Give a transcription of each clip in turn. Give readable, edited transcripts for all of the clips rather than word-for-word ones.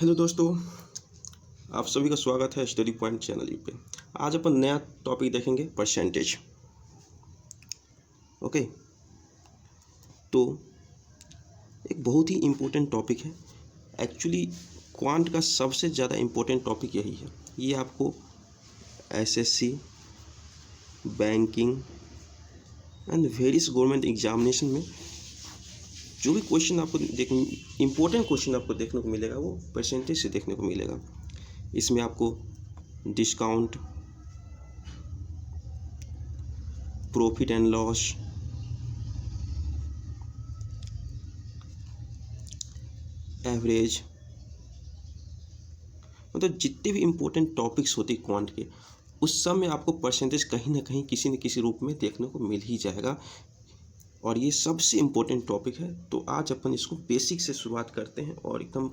Hello दोस्तों, आप सभी का स्वागत है स्टडी पॉइंट चैनल पे। आज अपन नया टॉपिक देखेंगे, परसेंटेज। ओके, तो एक बहुत ही इम्पोर्टेंट टॉपिक है। एक्चुअली क्वांट का सबसे ज़्यादा इम्पोर्टेंट टॉपिक यही है। ये आपको SSC, banking and various government examination में जो भी क्वेश्चन आपको इम्पोर्टेंट क्वेश्चन आपको देखने को मिलेगा वो परसेंटेज से देखने को मिलेगा। इसमें आपको discount, profit and loss, average, मतलब जितने भी इम्पोर्टेंट टॉपिक्स होते हैं क्वांट के, उस सब में आपको परसेंटेज कहीं ना कहीं किसी न किसी रूप में देखने को मिल ही जाएगा। और ये सबसे इम्पोर्टेंट टॉपिक है। तो आज अपन इसको बेसिक से शुरुआत करते हैं और एकदम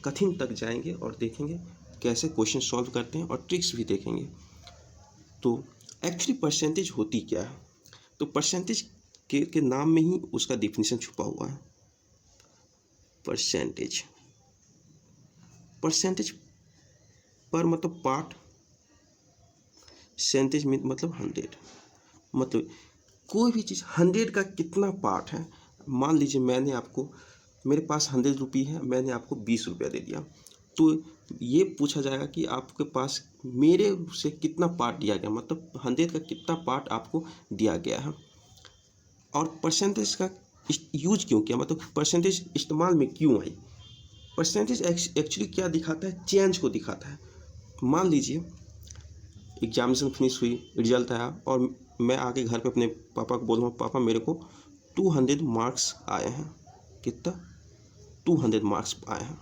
कठिन तक जाएंगे और देखेंगे कैसे क्वेश्चन सॉल्व करते हैं और ट्रिक्स भी देखेंगे। तो एक्चुअली परसेंटेज होती क्या है? तो परसेंटेज के नाम में ही उसका डिफिनीशन छुपा हुआ है। परसेंटेज पर मतलब पार्ट, सेंटेज में मतलब 100, मतलब कोई भी चीज़ 100 का कितना पार्ट है। मान लीजिए मेरे पास 100 रुपये है, मैंने आपको 20 रुपया दे दिया, तो ये पूछा जाएगा कि आपके पास मेरे से कितना पार्ट दिया गया, मतलब 100 का कितना पार्ट आपको दिया गया है। और परसेंटेज का यूज क्यों किया, मतलब परसेंटेज इस्तेमाल में क्यों आई। परसेंटेज एक्चुअली क्या दिखाता है, चेंज को दिखाता है। मान लीजिए एग्जामिनेशन फिनिश हुई, रिजल्ट आया और मैं आके घर पे अपने पापा को बोल रहा हूँ, पापा मेरे को 200 मार्क्स आए हैं। कितना? 200 मार्क्स आए हैं।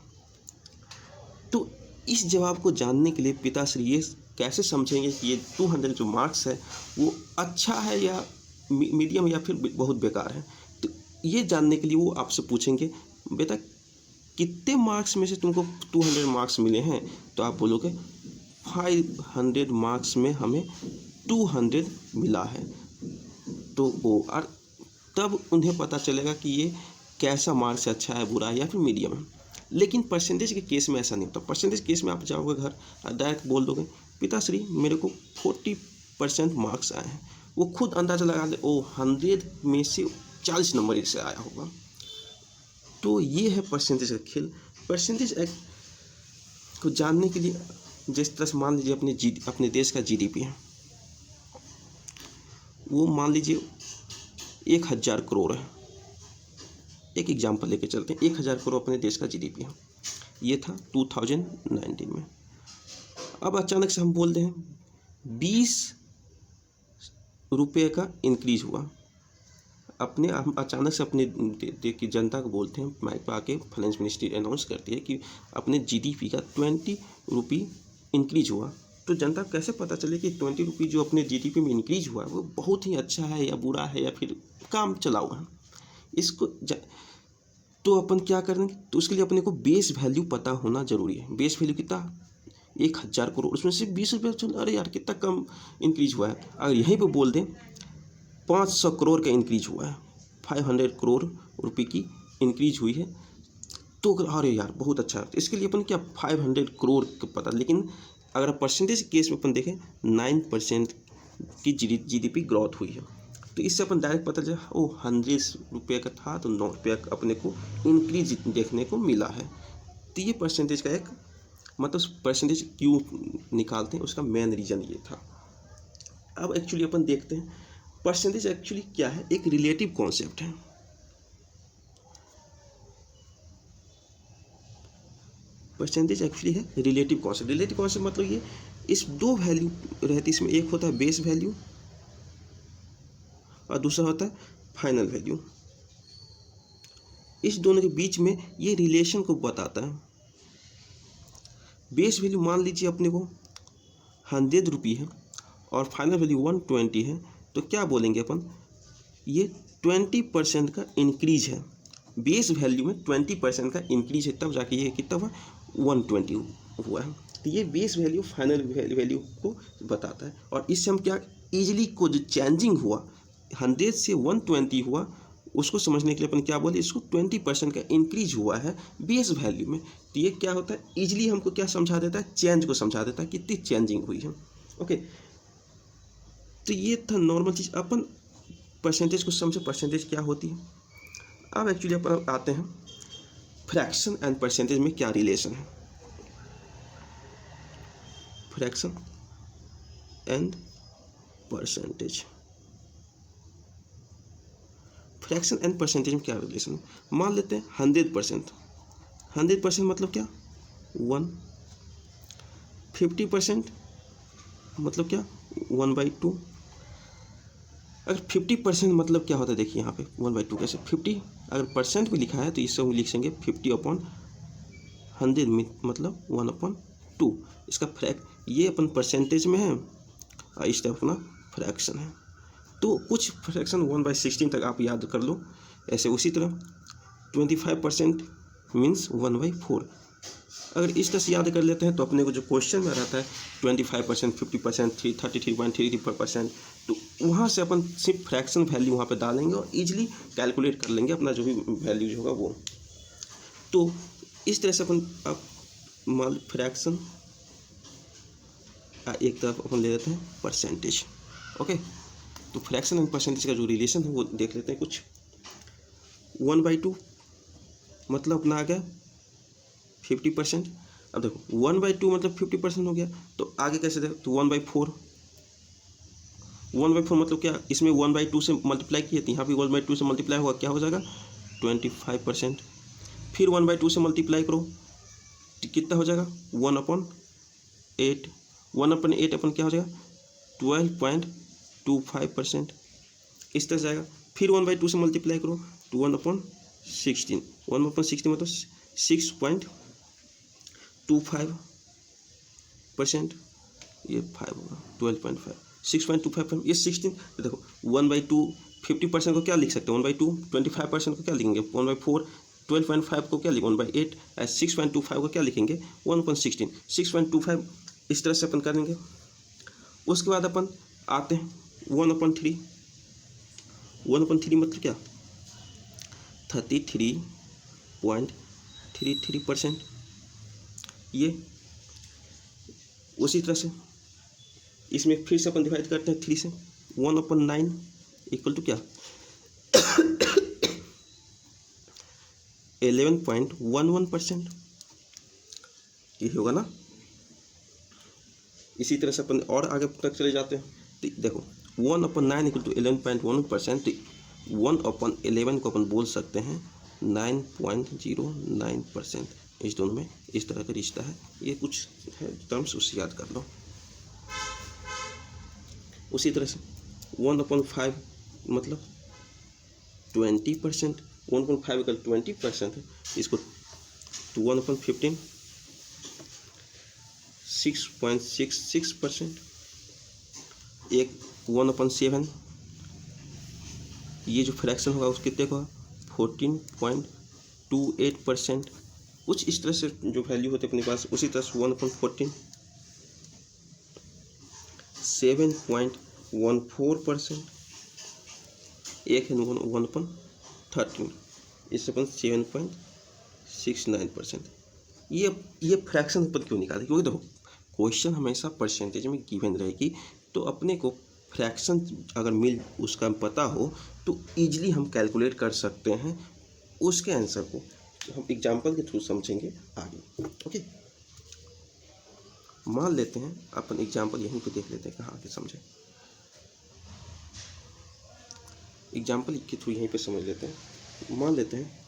तो इस जवाब को जानने के लिए पिताश्री ये कैसे समझेंगे कि ये 200 जो मार्क्स है वो अच्छा है या मीडियम या फिर बहुत बेकार है। तो ये जानने के लिए वो आपसे पूछेंगे, बेटा कितने मार्क्स में से तुमको 200 मार्क्स मिले हैं? तो आप बोलोगे 500 मार्क्स में हमें 200 मिला है। तो वो और तब उन्हें पता चलेगा कि ये कैसा मार्क्स है, अच्छा है, बुरा है या फिर मीडियम है। लेकिन परसेंटेज के केस में ऐसा नहीं होता। परसेंटेज केस में आप जाओगे घर और डायरेक्ट बोल दोगे, पिताश्री मेरे को 40% मार्क्स आए हैं। वो खुद अंदाज़ा लगा दे, ओ 100 में से 40 नंबर इससे आया होगा। तो ये है परसेंटेज का खेल। परसेंटेज को जानने के लिए जिस तरह से मान लीजिए अपने देश का जीडीपी है, वो मान लीजिए 1000 करोड़ है। एक एग्जाम्पल लेके चलते हैं, 1000 करोड़ अपने देश का जीडीपी है। ये था 2019 में। अब अचानक से हम बोलते हैं 20 रुपये का इंक्रीज हुआ। हम अचानक से अपने देश की जनता को बोलते हैं, माइक पर आके फाइनेंस मिनिस्ट्री अनाउंस करती है कि अपने जीडीपी का 20 रुपये इंक्रीज हुआ। तो जनता को कैसे पता चले कि 20 रुपये जो अपने जीडीपी में इंक्रीज हुआ है वो बहुत ही अच्छा है या बुरा है या फिर काम चला हुआ है। इसको तो अपन क्या करेंगे, तो उसके लिए अपने को बेस वैल्यू पता होना जरूरी है। बेस वैल्यू कितना? 1000 करोड़, उसमें से 20 रुपये चल, अरे यार कितना कम इंक्रीज हुआ है। अगर यहीं पर बोल दें 500 करोड़ का इंक्रीज हुआ है, 500 करोड़ रुपये की इंक्रीज हुई है, तो अरे यार बहुत अच्छा है। इसके लिए अपन क्या 500 करोड़ का पता। लेकिन अगर परसेंटेज केस में अपन देखें 9% की जीडीपी ग्रोथ हुई है, तो इससे अपन डायरेक्ट पता चला ओ 100 रुपये का था तो 9 रुपये का अपने को इंक्रीज देखने को मिला है। तो ये परसेंटेज का एक मतलब परसेंटेज क्यों निकालते हैं उसका मेन रीज़न ये था। अब एक्चुअली अपन देखते हैं परसेंटेज एक्चुअली क्या है। एक रिलेटिव कॉन्सेप्ट है। परसेंटेज एक्चुअली है रिलेटिव कॉन्सेप्ट। रिलेटिव कॉन्सेप्ट मतलब ये, इस दो वैल्यू रहती, इसमें एक होता है बेस वैल्यू और दूसरा होता है फाइनल वैल्यू। इस दोनों के बीच में ये रिलेशन को बताता है। बेस वैल्यू मान लीजिए अपने को 100 रुपये है और फाइनल वैल्यू 120 है, तो क्या बोलेंगे अपन, ये 20% का इंक्रीज है। बेस वैल्यू में 20% का इंक्रीज है, तब जाके ये कितना हुआ, 120 हुआ है। तो ये बेस वैल्यू फाइनल वैल्यू को बताता है। और इससे हम क्या इजीली को जो चेंजिंग हुआ 100 से 120 हुआ, उसको समझने के लिए अपन क्या बोले, इसको 20% का इंक्रीज हुआ है बेस वैल्यू में, तो ये क्या होता है, इजीली हमको क्या समझा देता है, चेंज को समझा देता है, कितनी चेंजिंग हुई है। ओके, तो ये था नॉर्मल चीज़। अपन परसेंटेज को समझे, परसेंटेज क्या होती है। अब एक्चुअली अपन आते हैं फ्रैक्शन एंड परसेंटेज में क्या रिलेशन है। Fraction and percentage, fraction and percentage में क्या रिलेशन है। मान लेते हैं 100%, 100% मतलब क्या, 1, 50% मतलब क्या, 1/2। अगर 50% मतलब क्या होता है, देखिए यहाँ पे 1/2 कैसे, 50 अगर परसेंट में लिखा है तो इससे हम लिखेंगे 50/100 मतलब 1/2। इसका ये अपन परसेंटेज में है और इस टाइप अपना फ्रैक्शन है। तो कुछ फ्रैक्शन 1/16 तक आप याद कर लो। ऐसे उसी तरह 25% मीन्स 1/4। अगर इस तरह से याद कर लेते हैं तो अपने को जो क्वेश्चन में रहता है 25%, 50%, 33.33%, तो वहाँ से अपन सिर्फ फ्रैक्शन वैल्यू वहाँ पे डालेंगे और इजीली कैलकुलेट कर लेंगे अपना जो भी वैल्यू जो होगा वो। तो इस तरह से अपन अब मान फ्रैक्शन एक तरफ अपन ले लेते हैं परसेंटेज। ओके, तो फ्रैक्शन एंड परसेंटेज का जो रिलेशन है वो देख लेते हैं कुछ। 1/2 मतलब अपना आ गया 50%। अब देखो 1/2 मतलब 50% हो गया, तो आगे कैसे देखो, तो 1/4, 1/4 मतलब क्या, इसमें 1/2 से मल्टीप्लाई किए तो यहाँ भी 1/2 से मल्टीप्लाई होगा, क्या हो जाएगा 25%। फिर 1/2 से मल्टीप्लाई करो तो कितना हो जाएगा 1/8, 1/8 अपन क्या हो जाएगा 12.25%, इस तरह से जाएगा। फिर 1/2 से मल्टीप्लाई करो तो 1/16, 1/16 मतलब 6.25%, ये 5 होगा 12.5, 6.25, ये 16। तो देखो 1/2 50% को क्या लिख सकते हैं 1/2, 25% को क्या लिखेंगे 1/4, 12.5 को क्या लिखेंगे 1/8, 6.25 को क्या लिखेंगे 1/16, 6.25। इस तरह से अपन करेंगे। उसके बाद अपन आते हैं 1/3, 1/3 मतलब क्या 33.33%। ये उसी तरह से इसमें फिर से अपन डिवाइड करते हैं 3 से, 1/9 इक्वल टू क्या 11.11%, ये होगा ना। इसी तरह से अपन और आगे तक चले जाते हैं, तो देखो 1/9 इक्वल टू 11.11%, तो 1/11 को अपन बोल सकते हैं 9.09%। इस दोनों में इस तरह का रिश्ता है। ये कुछ है टर्म्स उससे याद कर लो। उसी तरह से 1/5 मतलब 20%, 1/5 इक्वल 20% है, इसको तो 1/15 6.66%, एक 1/7 ये जो फ्रैक्शन होगा उस कितने का 14.28%। कुछ इस तरह से जो वैल्यू होते अपने पास। उसी तरह से 1/14 7.14%, एक है 1/13, इससे अपन 7.69%। ये फ्रैक्शन अपन क्यों निकाले, क्योंकि देखो क्वेश्चन हमेशा परसेंटेज में गिवन रहेगी, तो अपने को फ्रैक्शन अगर उसका पता हो तो इजीली हम कैलकुलेट कर सकते हैं उसके आंसर को। हम एग्जांपल के थ्रू समझेंगे आगे। ओके, मान लेते हैं अपन एग्जांपल यहीं पे देख लेते हैं कहाँ आगे समझे। एग्जांपल के थ्रू यहीं पे समझ लेते हैं। मान लेते हैं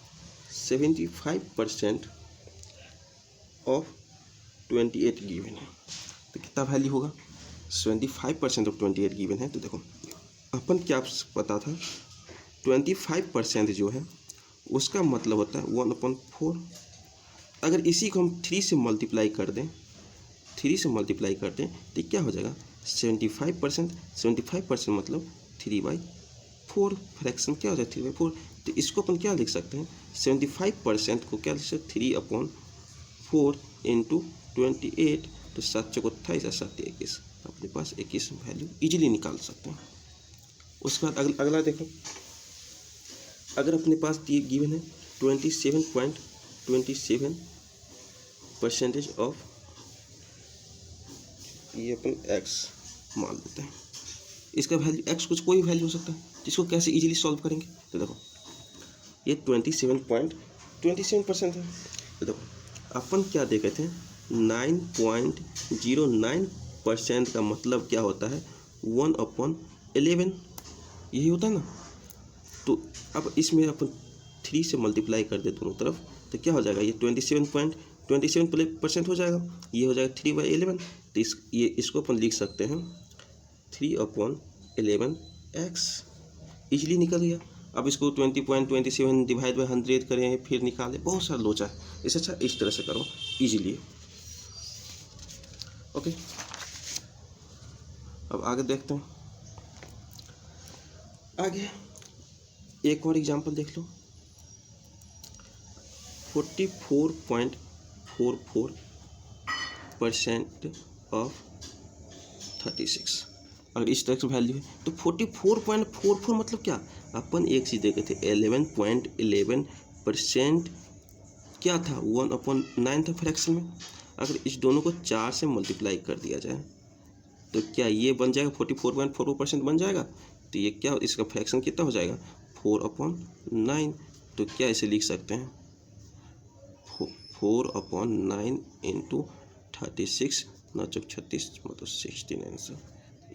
75% ऑफ 28 गिवन है, तो कितना वैल्यू होगा 75% ऑफ 28 गिवन है। तो देखो अपन क्या पता था 25% जो है उसका मतलब होता है 1/4। अगर इसी को हम 3 से मल्टीप्लाई कर दें, 3 से मल्टीप्लाई कर दें तो क्या हो जाएगा 75%, 75% मतलब 3/4। फ्रैक्शन क्या हो जाए 3/4। तो इसको अपन क्या लिख सकते हैं 75% को क्या लिख सकते 3/4 इंटू 28, तो 7 × 28 और 7 × 21, अपने पास 21 वैल्यू इजीली निकाल सकते हैं। उसके बाद अगला देखो अगर अपने पास दिए गिवन है 27.27% ऑफ, ये अपन x मान लेते हैं, इसका वैल्यू x कुछ कोई वैल्यू हो सकता है, जिसको कैसे इजीली सॉल्व करेंगे। तो देखो ये 27.27% है। तो देखो अपन क्या देखे थे, 9.09% का मतलब क्या होता है, 1/11, यही होता है ना। तो अब इसमें अपन 3 से मल्टीप्लाई कर दे दोनों तरफ, तो क्या हो जाएगा, ये 27.27% हो जाएगा, ये हो जाएगा 3/11। तो इसको अपन लिख सकते हैं 3/11x, इजीली निकल गया। अब इसको 20.27 डिवाइड बाई 100 करें, फिर निकालें, बहुत सारा लोचा है। इससे अच्छा इस तरह से करो इजीली। ओके, अब आगे देखते हैं। आगे एक और एग्जांपल देख लो, 44.44% ऑफ 36। अगर इस तरह से वैल्यू है तो 44.44 मतलब क्या, अपन एक चीज़ देखे थे 11.11% क्या था, 1/9 था फ्रैक्शन में। अगर इस दोनों को 4 से मल्टीप्लाई कर दिया जाए तो क्या ये बन जाएगा 44.44% बन जाएगा। तो ये क्या, इसका फ्रैक्शन कितना हो जाएगा, 4/9। तो क्या इसे लिख सकते हैं 4/9 इंटू 36, 9×36 मतलब 16 आंसर।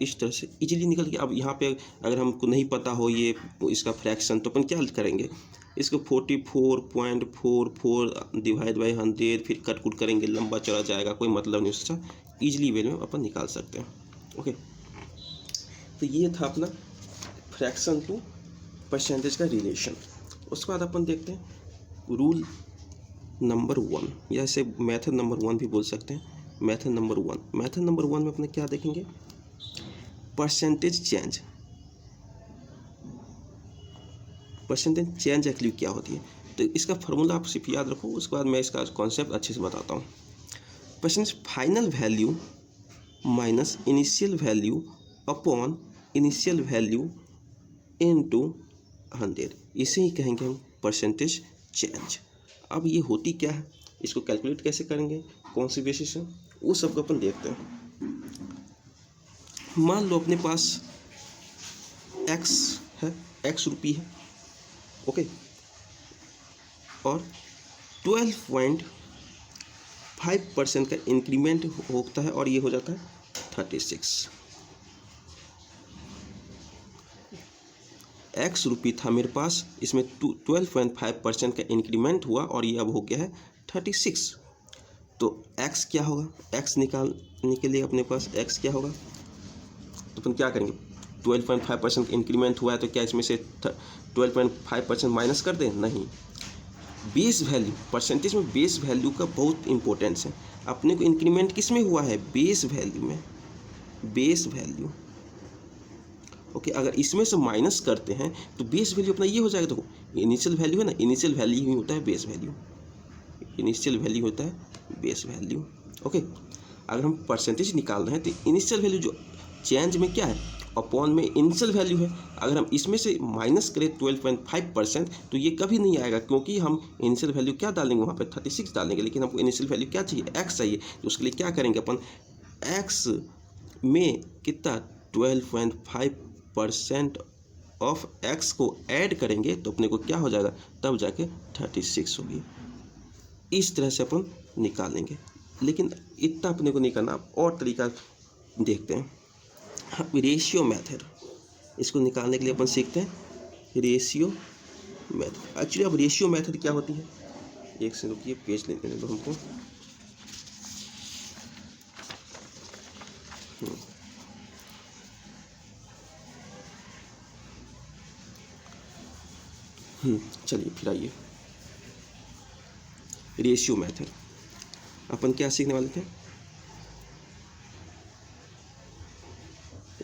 इस तरह से इजीली निकल गया। अब यहाँ पे अगर हमको नहीं पता हो ये इसका फ्रैक्शन, तो अपन क्या करेंगे, इसको 44.44 डिवाइड बाई 100, फिर कट कुट करेंगे, लंबा चला जाएगा, कोई मतलब नहीं उसका, ईजिली वे में अपन निकाल सकते हैं। ओके, तो ये था अपना फ्रैक्शन टू परसेंटेज का रिलेशन। उसके बाद अपन देखते हैं रूल नंबर 1, या इसे मेथड नंबर 1 भी बोल सकते हैं। मेथड नंबर 1 में अपने क्या देखेंगे, परसेंटेज चेंज एक्चुअली क्या होती है। तो इसका फार्मूला आप सिर्फ याद रखो, उसके बाद मैं इसका कॉन्सेप्ट अच्छे से बताता हूँ। Percentage final value minus initial value upon initial value into 100, इसे ही कहेंगे हम परसेंटेज चेंज। अब ये होती क्या है, इसको कैलकुलेट कैसे करेंगे, कौन सी बेसिस से, वो सबको अपन देखते हैं। मान लो अपने पास x है, x रुपये है, ओके, और 12.5% का इंक्रीमेंट होता है और ये हो जाता है 36। x रुपये था मेरे पास, इसमें 12.5% का इंक्रीमेंट हुआ और ये अब हो गया है 36। तो x क्या होगा, x निकालने के लिए अपने पास x क्या होगा, तो अपन क्या करेंगे, 12.5% इंक्रीमेंट हुआ है तो क्या इसमें से 12.5% माइनस कर दें, नहीं। बेस वैल्यू, परसेंटेज में बेस वैल्यू का बहुत इंपॉर्टेंस है। अपने को इंक्रीमेंट किस में हुआ है, बेस वैल्यू में, बेस वैल्यू। ओके, अगर इसमें से माइनस करते हैं तो बेस वैल्यू अपना ये हो जाएगा। देखो इनिशियल वैल्यू है ना, इनिशियल वैल्यू ही होता है बेस वैल्यू, इनिशियल वैल्यू होता है बेस वैल्यू। ओके, अगर हम परसेंटेज निकाल रहे हैं तो इनिशियल वैल्यू जो चेंज में क्या है, अपॉन में इनिशियल वैल्यू है। अगर हम इसमें से माइनस करें 12.5% तो ये कभी नहीं आएगा, क्योंकि हम इनिशियल वैल्यू क्या डालेंगे वहाँ पे 36 डालेंगे, लेकिन हमको इनिशियल वैल्यू क्या चाहिए, x चाहिए। तो उसके लिए क्या करेंगे अपन, x में कितना 12.5% ऑफ x को ऐड करेंगे तो अपने को क्या हो जाएगा, तब जाके 36 होगी। इस तरह से अपन निकालेंगे, लेकिन इतना अपने को नहीं करना, और तरीका देखते हैं। हाँ, रेशियो मेथड, इसको निकालने के लिए अपन सीखते हैं रेशियो मेथड। एक्चुअली अब रेशियो मेथड क्या होती है, एक से रुकिए पेज लेने दो हमको। चलिए फिर आइए, रेशियो मेथड अपन क्या सीखने वाले थे,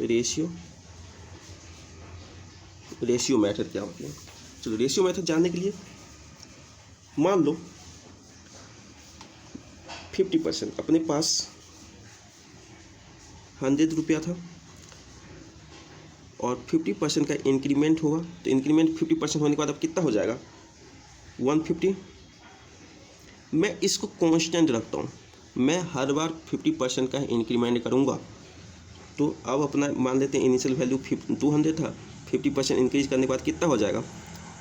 रेशियो मेथड क्या होती है। चलो रेशियो मेथड जानने के लिए मान लो 50% अपने पास 100 रुपया था और 50% का इंक्रीमेंट होगा, तो इंक्रीमेंट 50% होने के बाद अब कितना हो जाएगा 150। मैं इसको कांस्टेंट रखता हूँ, मैं हर बार 50% का इंक्रीमेंट करूँगा। तो अब अपना मान लेते हैं इनिशियल वैल्यू 200 था, 50% इंक्रीज करने के बाद कितना हो जाएगा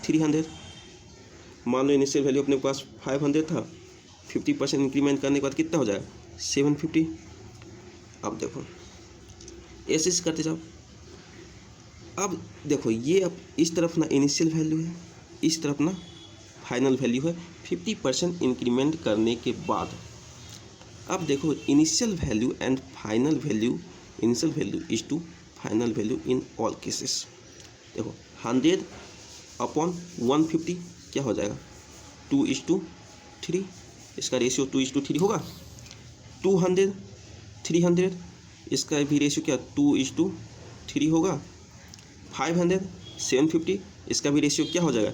300। मान लो इनिशियल वैल्यू अपने पास 500 था, 50% इंक्रीमेंट करने के बाद कितना हो जाएगा 750। अब देखो ऐसे करते जाओ। अब देखो ये अब इस तरफ ना इनिशियल वैल्यू है, इस तरफ ना फाइनल वैल्यू है 50% इंक्रीमेंट करने के बाद। अब देखो initial value and final value, initial value is to final value in all cases. देखो 100 अपॉन 150 क्या हो जाएगा 2:3, इसका रेशियो 2:3 होगा। 200 300 इसका भी रेशियो क्या 2:3 होगा। 500 750 इसका भी रेशियो क्या हो जाएगा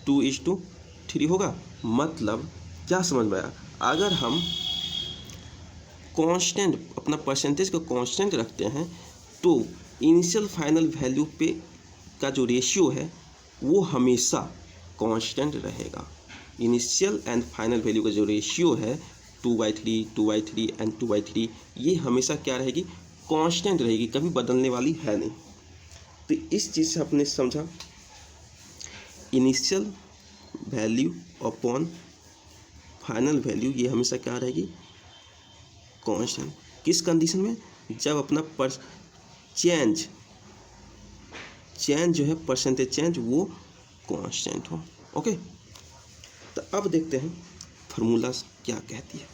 2:3 होगा। मतलब क्या समझ में आया, अगर हम कांस्टेंट अपना परसेंटेज को कांस्टेंट रखते हैं तो इनिशियल फाइनल वैल्यू पे का जो रेशियो है वो हमेशा कांस्टेंट रहेगा। इनिशियल एंड फाइनल वैल्यू का जो रेशियो है 2/3 2/3 एंड 2/3 ये हमेशा क्या रहेगी कांस्टेंट रहेगी, कभी बदलने वाली है नहीं। तो इस चीज़ से आपने समझा initial value upon final value ये हमेशा क्या रहेगी कांस्टेंट। किस कंडीशन में, जब अपना चेंज जो है परसेंटेज चेंज वो कांस्टेंट हो। ओके, तो अब देखते हैं फार्मूला क्या कहती है।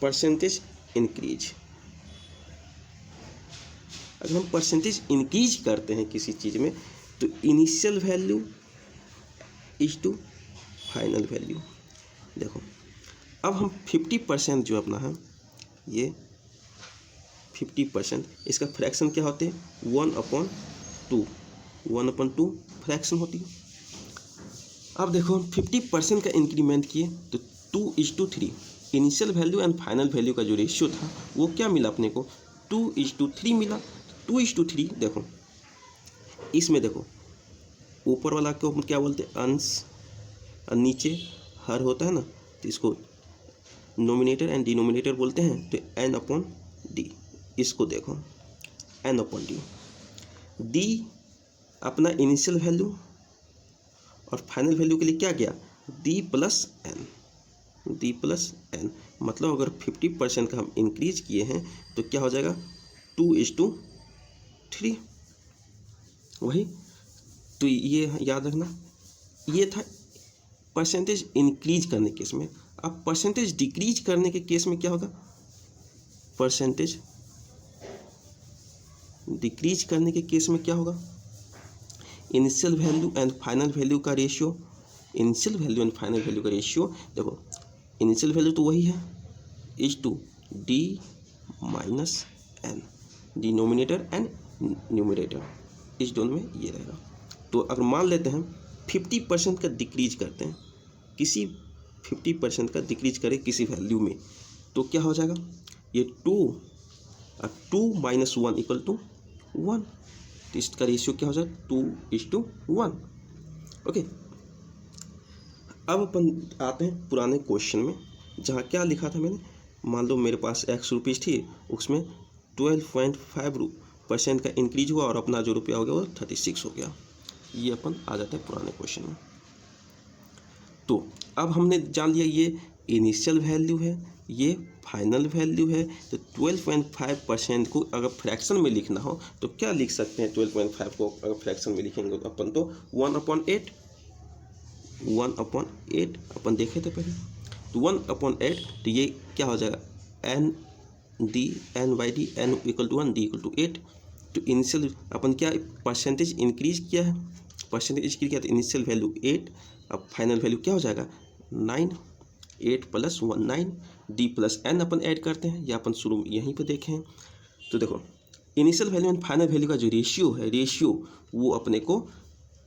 परसेंटेज इंक्रीज, अगर हम परसेंटेज इंक्रीज करते हैं किसी चीज़ में तो initial value is to final value. देखो अब हम 50% जो अपना है ये 50% इसका फ्रैक्शन क्या होते हैं 1/2, 1/2 फ्रैक्शन होती है। अब देखो हम 50% का इंक्रीमेंट किए तो 2:3 initial value and final value का जो रेशियो था वो क्या मिला अपने को 2:3 मिला। 2:3 देखो इसमें देखो ऊपर वाला को हम क्या बोलते हैं अंश और नीचे हर होता है ना, तो इसको नोमिनेटर एंड डिनोमिनेटर बोलते हैं। तो n/d इसको देखो n/d, d अपना इनिशियल वैल्यू और फाइनल वैल्यू के लिए क्या गया d प्लस n। मतलब अगर 50% का हम इंक्रीज किए हैं तो क्या हो जाएगा 2:3 वही। तो ये याद रखना, ये था परसेंटेज इंक्रीज करने के केस में। अब परसेंटेज डिक्रीज करने के केस में क्या होगा, परसेंटेज डिक्रीज करने के केस में क्या होगा initial value and final value का ratio, initial value and final value का रेशियो देखो इनिशियल वैल्यू तो वही है is two d minus n, denominator and numerator इस दोनों में ये रहेगा। तो अगर मान लेते हैं 50% का डिक्रीज करते हैं, किसी 50% का डिक्रीज करें किसी वैल्यू में तो क्या हो जाएगा ये 2 माइनस 1 इक्वल टू 1, तो इसका रेशियो क्या हो जाएगा 2:1। ओके, अब अपन आते हैं पुराने क्वेश्चन में जहाँ क्या लिखा था मैंने, मान लो मेरे पास x रुपीज़ थी, उसमें 12.5% का इंक्रीज हुआ और अपना जो रुपया हो गया वो 36 हो गया। ये अपन आ जाते हैं पुराने क्वेश्चन में। तो अब हमने जान लिया ये इनिशियल वैल्यू है, ये फाइनल वैल्यू है। तो 12.5% को अगर फ्रैक्शन में लिखना हो तो क्या लिख सकते हैं 12.5 को अगर फ्रैक्शन में लिखेंगे तो अपन तो 1/8 अपन देखे थे पहले, तो 1/8 तो ये क्या हो जाएगा n/d n equal to 1 d equal to 8। तो इनिशियल अपन क्या परसेंटेज इंक्रीज किया है, परसेंटेज इंक्रीज किया तो इनिशियल वैल्यू 8, अब फाइनल वैल्यू क्या हो जाएगा 9, 8 प्लस 1 9, d प्लस n अपन ऐड करते हैं, या अपन शुरू में यहीं पे देखें। तो देखो initial value and final value का जो रेशियो है, रेशियो वो अपने को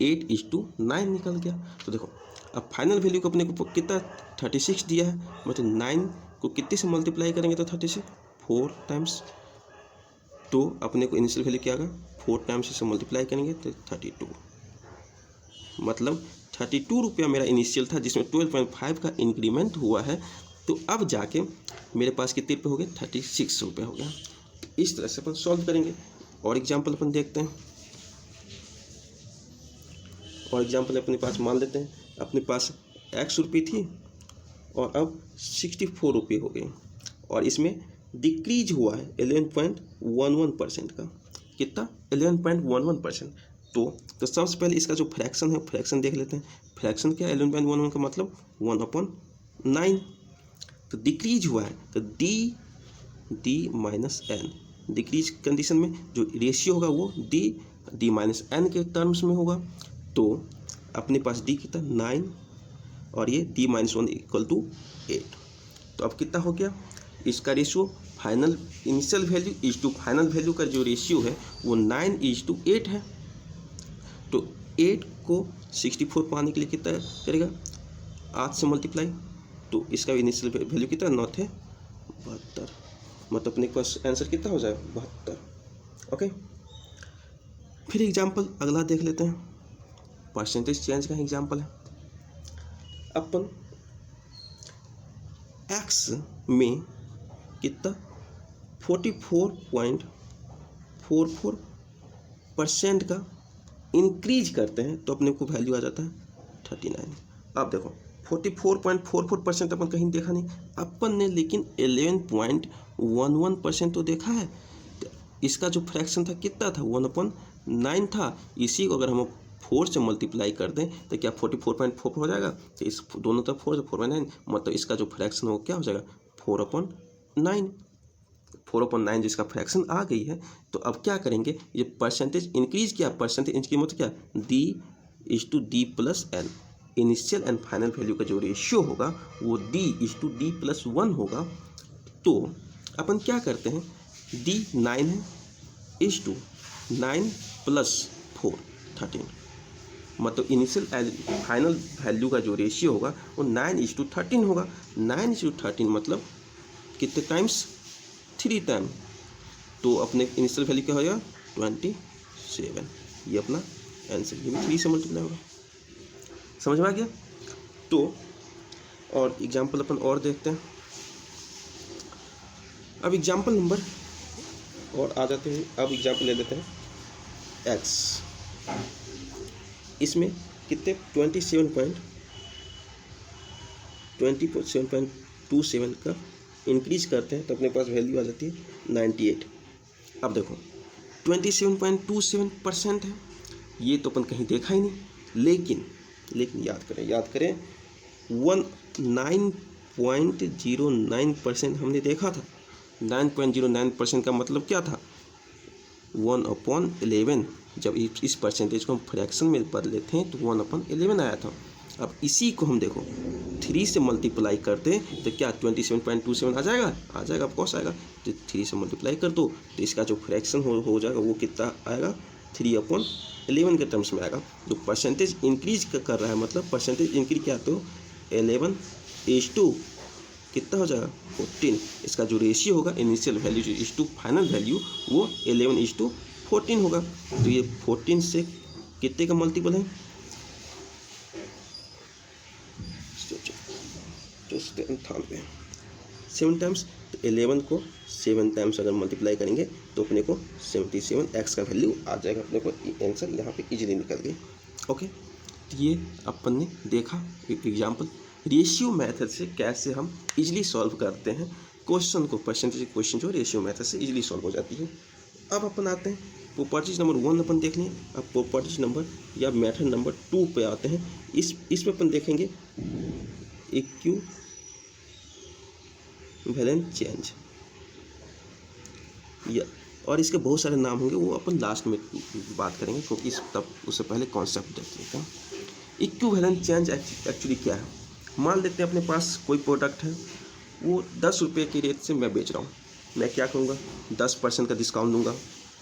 8:9 निकल गया। तो देखो अब फाइनल वैल्यू को अपने को कितना 36 दिया है, मतलब 9 को कितने से मल्टीप्लाई करेंगे तो 36 4 टाइम्स, तो अपने को इनिशियल वैल्यू क्या आ गया 4 टाइम्स इसे मल्टीप्लाई करेंगे तो 32, मतलब 32 रुपया मेरा इनिशियल था जिसमें 12.5 का इंक्रीमेंट हुआ है। तो अब जाके मेरे पास कितने रुपये हो गए, 36 रुपये हो गया। इस तरह से अपन सॉल्व करेंगे। और एग्जाम्पल अपन देखते हैं, और एग्जाम्पल अपने पास मान लेते हैं, अपने पास x रुपये थी और अब 64 रुपये हो गए, और इसमें डिक्रीज हुआ है 11.11% का। कितना, 11.11%। तो सबसे पहले इसका जो फ्रैक्शन है फ्रैक्शन देख लेते हैं। फ्रैक्शन क्या है, 11.11 का मतलब 1/9। तो डिक्रीज हुआ है तो D minus N, decrease condition में जो रेशियो होगा वो डी माइनस एन के टर्म्स में होगा। तो अपने पास डी कितना 9 और ये डी माइनस 1 इक्वल टू 8। तो अब कितना हो गया, इसका ratio final initial value is to final value का जो रेशियो है वो 9:8 है। तो 8 को 64 पाने के लिए कितना करेगा, 8 से मल्टीप्लाई, तो इसका इनिशियल वैल्यू कितना 9 थे 72, मतलब अपने पास आंसर कितना हो जाए 72। ओके, फिर एग्जाम्पल अगला देख लेते हैं, परसेंटेज चेंज का एग्जाम्पल है। अपन एक्स में कितना 44.44% का इंक्रीज करते हैं तो अपने को वैल्यू आ जाता है 39। अब देखो 44.44% अपन कहीं देखा नहीं अपन ने, लेकिन 11.11% तो देखा है। तो इसका जो फ्रैक्शन था कितना था, 1/9 था। इसी को अगर हम 4 से मल्टीप्लाई कर दें तो क्या 44.44 हो जाएगा। तो इस दोनों तरफ 4 से 4/9, मतलब इसका जो फ्रैक्शन हो क्या हो जाएगा 4/9। 4/9 जिसका फ्रैक्शन आ गई है। तो अब क्या करेंगे, ये परसेंटेज इंक्रीज किया, परसेंटेज इंक्रीज मतलब क्या, D/D+N, initial and final value का जो रेशियो होगा वो D/D+1 होगा। तो अपन क्या करते हैं, D 9 है, 9 + 4 13, मतलब इनिशियल फाइनल वैल्यू का जो रेशियो होगा वो 9:13 होगा। 9:13 मतलब कितने टाइम्स, 3 टाइम। तो अपने इनिशियल वैल्यू क्या हो जाएगा 27, ये अपना आंसर, ये भी 3 से मल्टीप्लाई होगा। समझ में आ गया। तो और एग्जाम्पल अपन और देखते हैं। अब एग्जाम्पल नंबर और आ जाते हैं। अब एग्जाम्पल ले लेते हैं एक्स, इसमें कितने 27.27 का इंक्रीज करते हैं तो अपने पास वैल्यू आ जाती है 98। अब देखो 27.27% है, ये तो अपन कहीं देखा ही नहीं, लेकिन याद करें 9.09% हमने देखा था। 9.09% का मतलब क्या था, 1/11। जब इस परसेंटेज को हम फ्रैक्शन में बदले थे तो 1/11 आया था। अब इसी को हम देखो 3 से मल्टीप्लाई करते हैं तो क्या 27.27 आ जाएगा, ऑफकोर्स आएगा। तो 3 से मल्टीप्लाई कर दो तो इसका जो फ्रैक्शन हो जाएगा वो कितना आएगा, 3/11 के टर्म्स में आएगा। तो परसेंटेज इंक्रीज कर रहा है, मतलब परसेंटेज इंक्रीज क्या, तो 11:2 कितना हो जाएगा 14। इसका जो रेशियो होगा इनिशियल वैल्यू जो इस टू फाइनल वैल्यू वो 11:14 होगा। तो ये 14 से कितने का मल्टीपल है, 98, 7 टाइम्स। तो 11 को 7 टाइम्स अगर मल्टीप्लाई करेंगे तो अपने को 77 एक्स का वैल्यू आ जाएगा। अपने को आंसर यहाँ पे इजीली निकल गई। ओके, तो ये अपन ने देखा एक एग्जाम्पल, रेशियो मेथड से कैसे हम इजीली सॉल्व करते हैं क्वेश्चन को। परसेंटेज क्वेश्चन जो रेशियो मेथड से इजीली सॉल्व हो जाती है। अब अपन आते हैं प्रॉपर्टीज नंबर 1 अपन देख लिए। अब प्रॉपर्टीज नंबर या मेथड नंबर 2 पे आते हैं। इसमें अपन देखेंगे इक्विवेलेंट चेंज, या और इसके बहुत सारे नाम होंगे, वो अपन लास्ट में बात करेंगे क्योंकि तब उससे पहले कॉन्सेप्ट देख लेते हैं। इक्विवेलेंट चेंज एक्चुअली क्या है, मान लेते हैं अपने पास कोई प्रोडक्ट है, वो 10 रुपये के रेट से मैं बेच रहा हूँ। मैं क्या करूँगा, 10% का डिस्काउंट दूंगा,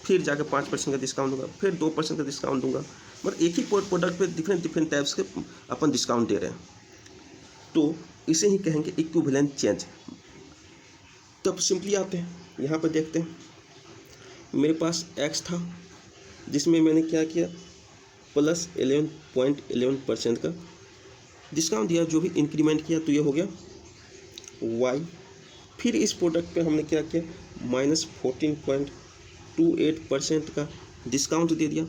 फिर जाकर 5% का डिस्काउंट दूंगा, फिर 2% का डिस्काउंट दूंगा। मतलब एक ही प्रोडक्ट पे डिफरेंट टाइप्स के अपन डिस्काउंट दे रहे हैं। तो इसे ही कहेंगे इक्विवेलेंट चेंज। तब सिंपली आते हैं यहाँ पर देखते हैं, मेरे पास x था जिसमें मैंने क्या किया, प्लस 11.11% का डिस्काउंट दिया, जो भी इंक्रीमेंट किया, तो ये हो गया वाई। फिर इस प्रोडक्ट पे हमने क्या किया, माइनस 14.28% का डिस्काउंट दे दिया,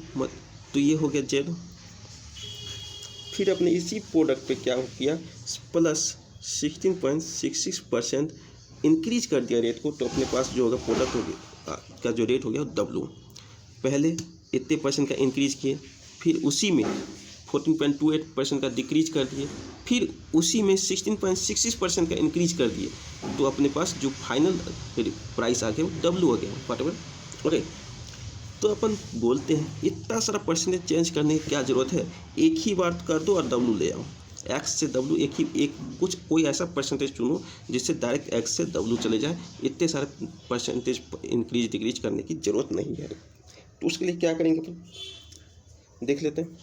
तो ये हो गया जेड। फिर अपने इसी प्रोडक्ट पे क्या किया, प्लस 16.66% इंक्रीज कर दिया रेट को, तो अपने पास जो होगा प्रोडक्ट होगा का जो रेट हो गया डब्लू। पहले इतने परसेंट का इंक्रीज किए, फिर उसी में 14.28% का डिक्रीज कर दिए, फिर उसी में 16.66% का इंक्रीज कर दिए, तो अपने पास जो फाइनल प्राइस आ गया वो डब्लू आ गया, व्हाटएवर। ओके, तो अपन बोलते हैं इतना सारा परसेंटेज चेंज करने की क्या ज़रूरत है, एक ही बार कर दो और डब्लू ले आओ, एक्स से डब्लू एक कोई ऐसा परसेंटेज चुनो जिससे डायरेक्ट एक्स से डब्लू चले जाए। इतने सारे परसेंटेज इंक्रीज डिक्रीज करने की ज़रूरत नहीं है। तो उसके लिए क्या करेंगे अपन देख लेते हैं।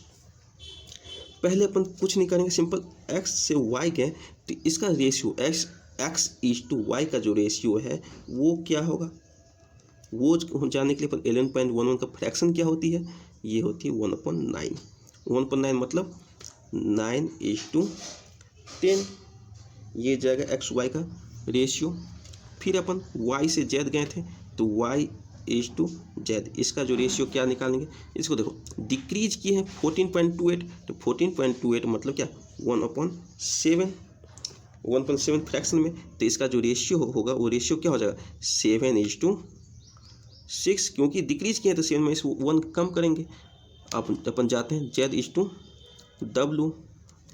पहले अपन कुछ नहीं करेंगे, सिंपल एक्स से वाई गए तो इसका ratio X is to Y का जो रेशियो है वो क्या होगा, वो जाने के लिए अपन 11.11 का फ्रैक्शन क्या होती है, ये होती है 1/9। 1/9 मतलब 9:10, ये जाएगा एक्स वाई का रेशियो। फिर अपन वाई से जेड गए थे तो वाई इज टू जेड, इसका जो रेशियो क्या निकालेंगे, इसको देखो डिक्रीज किए हैं 14.28, तो 14.28 मतलब क्या 1/7, 1/7 फ्रैक्शन में, तो इसका जो रेशियो होगा वो रेशियो क्या हो जाएगा 7:6, क्योंकि डिक्रीज किए हैं तो 7 में इस 1 कम करेंगे। अब अपन जाते हैं Z is to W,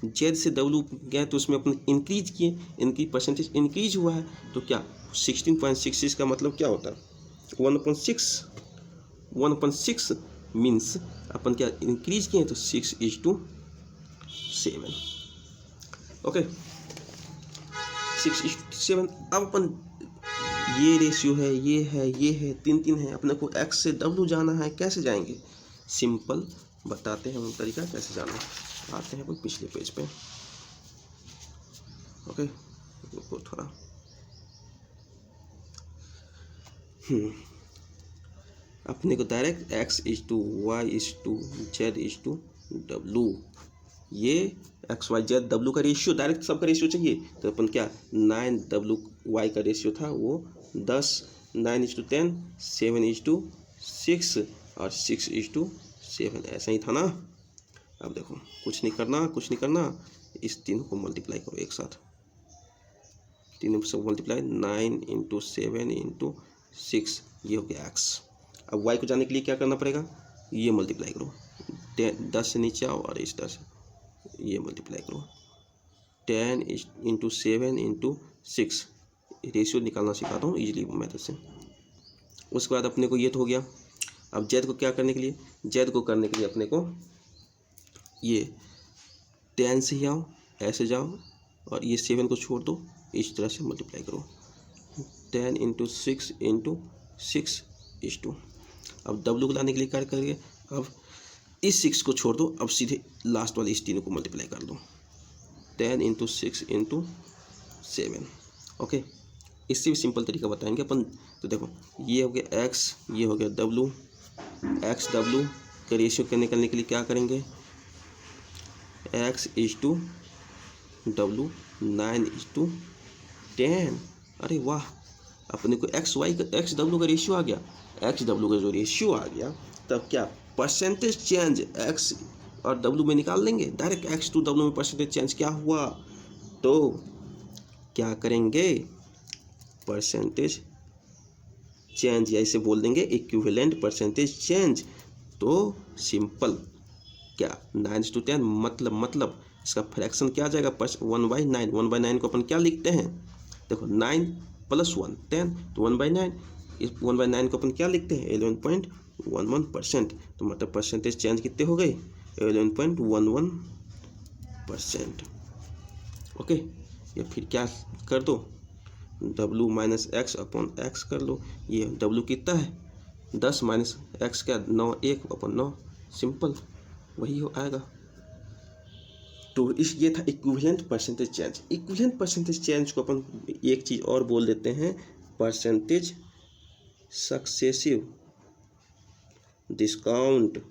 Z से डब्लू गए तो उसमें अपन इंक्रीज किए, इनकी परसेंटेज इंक्रीज हुआ है, तो क्या 16.66 का मतलब क्या होता है 1/6 मीन्स अपन क्या इंक्रीज किए तो 6:7। ओके, 6:7। अब अपन ये रेशियो है, ये है, ये है, 3 है, अपने को एक्स से डब्लू जाना है, कैसे जाएंगे, सिंपल बताते हैं हम तरीका कैसे जाना है। आते हैं अपन पिछले पेज पे। ओके, रुको थोड़ा, अपने को direct X is to Y is to Z is to W, ये एक्स वाई जेड डब्लू का रेशियो, डायरेक्ट सबका रेशियो चाहिए, तो अपन क्या 9 डब्लू वाई का रेशियो था वो 10, 9:10, 7:6 और 6:7, ऐसा ही था ना। अब देखो कुछ नहीं करना, इस तीनों को मल्टीप्लाई करो एक साथ, तीनों से मल्टीप्लाई 9 × 7 × 6, ये हो गया एक्स। अब वाई को जाने के लिए क्या करना पड़ेगा, ये मल्टीप्लाई करो, 10 से नीचे आओ और इस 10 ये मल्टीप्लाई करो, 10 × 7 × 6, रेशियो निकालना सिखाता हूँ इजीली मेथड से। उसके बाद अपने को ये तो हो गया। अब जेड को क्या करने के लिए, जेड को करने के लिए अपने को ये 10 से ही आओ, ऐसे जाओ और ये 7 को छोड़ दो, इस तरह से मल्टीप्लाई करो, 10 × 6 × 6:2। अब डब्लू को लाने के लिए क्या करेंगे, अब इस 6 को छोड़ दो, अब सीधे लास्ट वाले इस तीनों को मल्टीप्लाई कर दो, 10 × 6 × 7। ओके, इससे भी सिंपल तरीका बताएंगे अपन। तो देखो ये हो गया एक्स, ये हो गया डब्लू, एक्स डब्लू का रेशियो के निकलने के लिए क्या करेंगे, एक्स इज टू डब्लू 9:10। अरे वाह, अपने को एक्स वाई का एक्स डब्लू का रेशियो आ गया, एक्स डब्लू का जो रेशियो आ गया, तब क्या परसेंटेज चेंज एक्स और डब्लू में निकाल लेंगे, डायरेक्ट एक्स टू डब्लू में परसेंटेज चेंज क्या हुआ, तो क्या करेंगे परसेंटेज चेंज, या इसे बोल देंगे इक्विवेलेंट परसेंटेज चेंज। तो सिंपल क्या 9:10 मतलब इसका फ्रैक्शन क्या आ जाएगा 1/9। 1/9 को अपन क्या लिखते हैं, देखो 9 + 1 10, तो 1/9, इस 1/9 को अपन क्या लिखते हैं 11.11%, तो मतलब परसेंटेज चेंज कितने हो गए 11.11%। ओके, या फिर क्या कर दो W - x/x कर लो, ये W कितना है 10 - x क्या 9, 1/9, सिंपल वही हो आएगा। तो ये था equivalent percentage change. Equivalent percentage change को अपन एक चीज़ और बोल देते हैं परसेंटेज सक्सेसिव डिस्काउंट।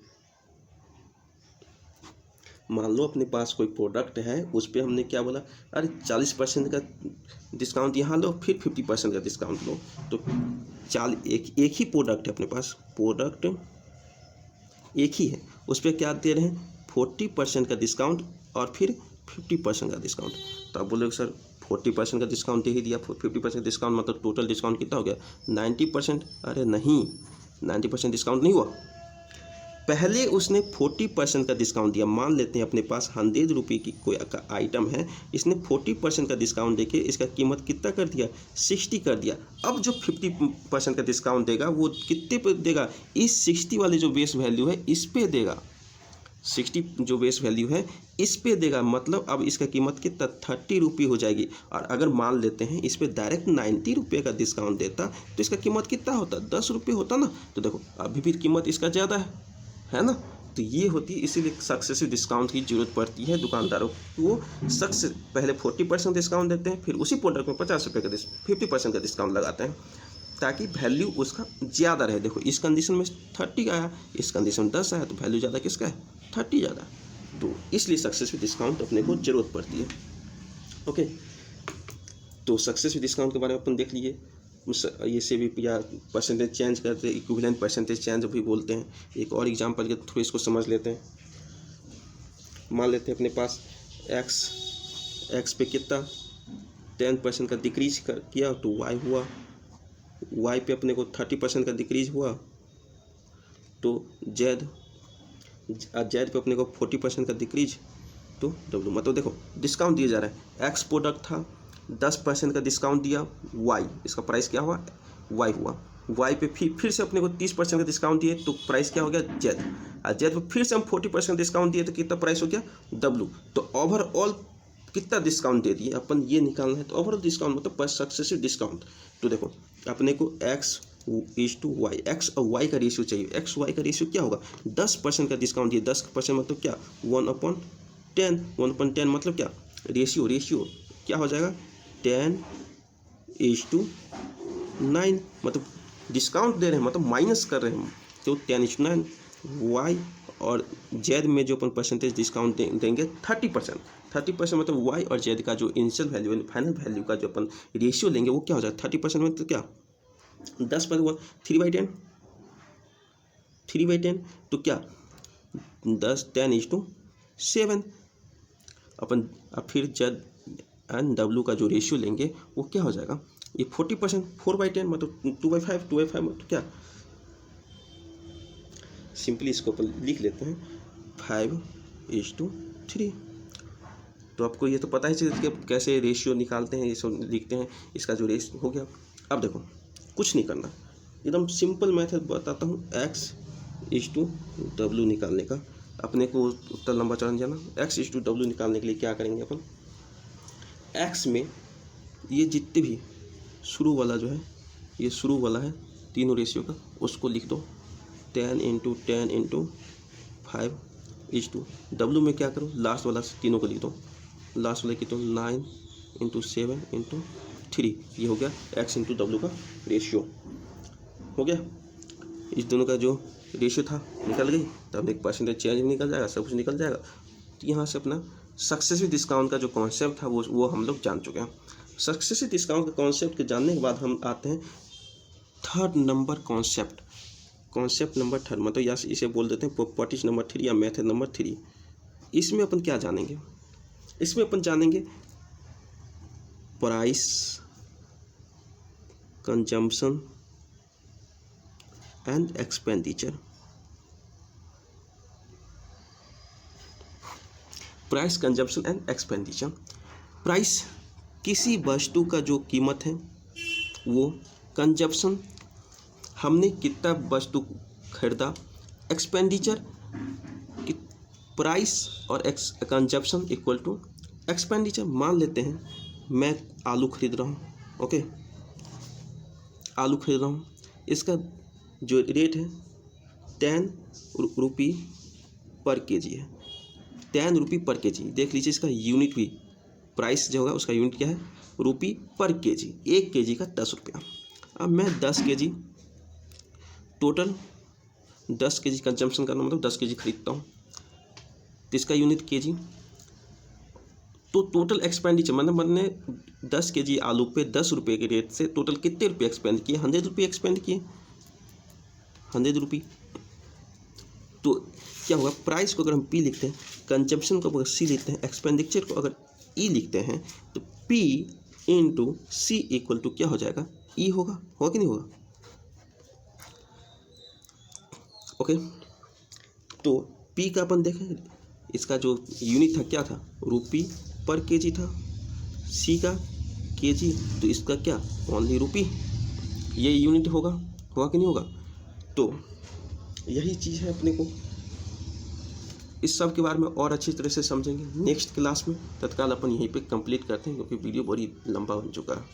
मान लो अपने पास कोई प्रोडक्ट है, उस पर हमने क्या बोला, अरे 40% का डिस्काउंट यहाँ लो, फिर 50% का डिस्काउंट लो। तो एक ही प्रोडक्ट है अपने पास, प्रोडक्ट एक ही है, उस पर क्या दे रहे हैं, 40% का डिस्काउंट और फिर 50% का डिस्काउंट। तो आप बोलोगे सर 40% का डिस्काउंट दे ही दिया, 50% डिस्काउंट मतलब टोटल डिस्काउंट कितना हो गया, 90%। अरे नहीं, 90% डिस्काउंट नहीं हुआ, पहले उसने 40% का डिस्काउंट दिया। मान लेते हैं अपने पास 100 रुपये की कोई आइटम है, इसने 40% का डिस्काउंट देके इसका कीमत कितना कर दिया, 60 कर दिया। अब जो 50% का डिस्काउंट देगा वो कितने पे देगा, इस 60 वाले जो बेस वैल्यू है इस पे देगा, 60 जो बेस वैल्यू है इस पे देगा। मतलब अब इसका कीमत कितना, 30 रुपये हो जाएगी। और अगर मान लेते हैं इस पे डायरेक्ट 90 रुपये का डिस्काउंट देता तो इसका कीमत कितना होता, 10 रुपये होता ना। तो देखो अभी भी कीमत इसका ज़्यादा है ना। तो ये होती है, इसीलिए सक्सेसिव डिस्काउंट की जरूरत पड़ती है दुकानदारों को। वो सक्सेस पहले 40% डिस्काउंट देते हैं, फिर उसी प्रोडक्ट में 50 रुपये का 50% का डिस्काउंट लगाते हैं, ताकि वैल्यू उसका ज़्यादा रहे। देखो इस कंडीशन में 30 आया, इस कंडीशन में 10 आया, तो वैल्यू ज़्यादा किसका है, 30 ज़्यादा। तो इसलिए सक्सेसिव डिस्काउंट अपने को ज़रूरत पड़ती है। ओके, तो सक्सेसिव डिस्काउंट के बारे में अपन देख लिए। ये से भी या परसेंटेज चेंज करते हैं, इक्विवेलेंट परसेंटेज चेंज भी बोलते हैं। एक और एग्जांपल के थ्रू इसको समझ लेते हैं। मान लेते हैं अपने पास एक्स पे कितना 10% का डिक्रीज किया, तो वाई हुआ, वाई पे अपने को 30% का डिक्रीज हुआ, तो जेड पे अपने को 40% का डिक्रीज, तो डब्ल्यू। मतलब देखो डिस्काउंट दिया जा रहा है, एक्स प्रोडक्ट था 10% का डिस्काउंट दिया, वाई इसका प्राइस क्या हुआ, वाई हुआ। वाई पे फिर से अपने को 30% का डिस्काउंट दिए, तो प्राइस क्या हो गया, जेड। और जेड पे फिर से हम 40% डिस्काउंट दिए, तो कितना प्राइस हो गया, डब्ल्यू। तो ओवरऑल कितना डिस्काउंट दे दिए अपन, ये निकालना है। तो ओवरऑल डिस्काउंट मतलब सक्सेसिव डिस्काउंट। तो देखो अपने को X is to Y, X और वाई का रेशियो चाहिए। एक्स वाई का रेशियो क्या होगा, 10% का डिस्काउंट दिए, 10% मतलब क्या, 1/10। 1/10 मतलब क्या, रेशियो क्या हो जाएगा, 10:9। मतलब डिस्काउंट दे रहे हैं, मतलब माइनस कर रहे हैं, तो 10:9। वाई और जेड में जो अपन परसेंटेज डिस्काउंट देंगे 30%। 30% मतलब वाई और जेड का जो इनिशियल वैल्यू है, फाइनल वैल्यू का जो अपन रेशियो लेंगे वो क्या हो जाएगा, 30% में तो क्या 10/1, 3/10, 3/10 तो क्या 10:7। अपन अब फिर जेड एंड डब्ल्यू का जो रेशियो लेंगे वो क्या हो जाएगा, ये 40%, 4/10 मतलब 2/5, 2/5 मतलब क्या, सिंपली इसको अपन लिख लेते हैं 5:3। तो आपको ये तो पता ही चल कि कैसे रेशियो निकालते हैं, ये सब लिखते हैं, इसका जो रेशियो हो गया। अब देखो कुछ नहीं करना, एकदम सिंपल मेथड बताता हूँ, x/w निकालने का। अपने को उतना लंबा चलन जाना, x/w निकालने के लिए क्या करेंगे अपन, x में ये जितने भी शुरू वाला जो है, ये शुरू वाला है तीनों रेशियो का, उसको लिख दो 10 × 10 × 5:w में क्या करो, लास्ट वाला तीनों को लिख दो, लास्ट वाला कितना 9 × 7 × 3। ये हो गया x/w का रेशियो हो गया। इस दोनों का जो रेशियो था निकल गई, तब एक परसेंटेज चेंज निकल जाएगा, सब कुछ निकल जाएगा। तो यहाँ से अपना सक्सेसिव डिस्काउंट का जो कॉन्सेप्ट था वो हम लोग जान चुके हैं। सक्सेसिव डिस्काउंट के कॉन्सेप्ट के जानने के बाद हम आते हैं third number concept number third, मतलब या इसे बोल देते हैं प्रॉपर्टीज नंबर 3 या मेथड नंबर 3। इसमें अपन क्या जानेंगे, इसमें अपन जानेंगे price, consumption and expenditure. Price, consumption and expenditure. Price किसी वस्तु का जो कीमत है वो, कंजम्पशन हमने कितना वस्तु खरीदा, एक्सपेंडिचर प्राइस और कंजम्पशन इक्वल टू एक्सपेंडिचर। मान लेते हैं मैं आलू खरीद रहा हूँ, ओके, आलू खरीद रहा हूँ, इसका जो रेट है 10 रुपये पर केजी है, 10 रुपये पर केजी। देख लीजिए इसका यूनिट भी, प्राइस जो होगा उसका यूनिट क्या है, रुपये पर केजी। 1 केजी का 10 रुपया। अब मैं 10 केजी टोटल 10 kg कंजम्पशन करना मतलब 10 kg खरीदता हूँ, तो इसका यूनिट kg। तो टोटल एक्सपेंडिचर मतलब मैंने 10 kg आलू पे 10 रुपये के रेट से टोटल कितने रुपये एक्सपेंड किए? 100 रुपये एक्सपेंड किए, 100 रुपये। तो क्या होगा, प्राइस को अगर हम पी लिखते हैं, कंजम्पशन को अगर सी लिखते हैं, एक्सपेंडिचर को अगर ई लिखते हैं, तो P into C equal to क्या हो जाएगा? ई होगा कि नहीं होगा? ओके, तो पी का अपन देखें, इसका जो यूनिट था क्या था? रुपी पर केजी था। सी का केजी, तो इसका क्या? ओनली रुपी। ये यूनिट होगा कि नहीं होगा? तो यही चीज़ है अपने को। इस सब के बारे में और अच्छी तरह से समझेंगे नेक्स्ट क्लास में। तत्काल अपन यहीं पे कंप्लीट करते हैं, क्योंकि वीडियो बड़ी लंबा बन चुका है।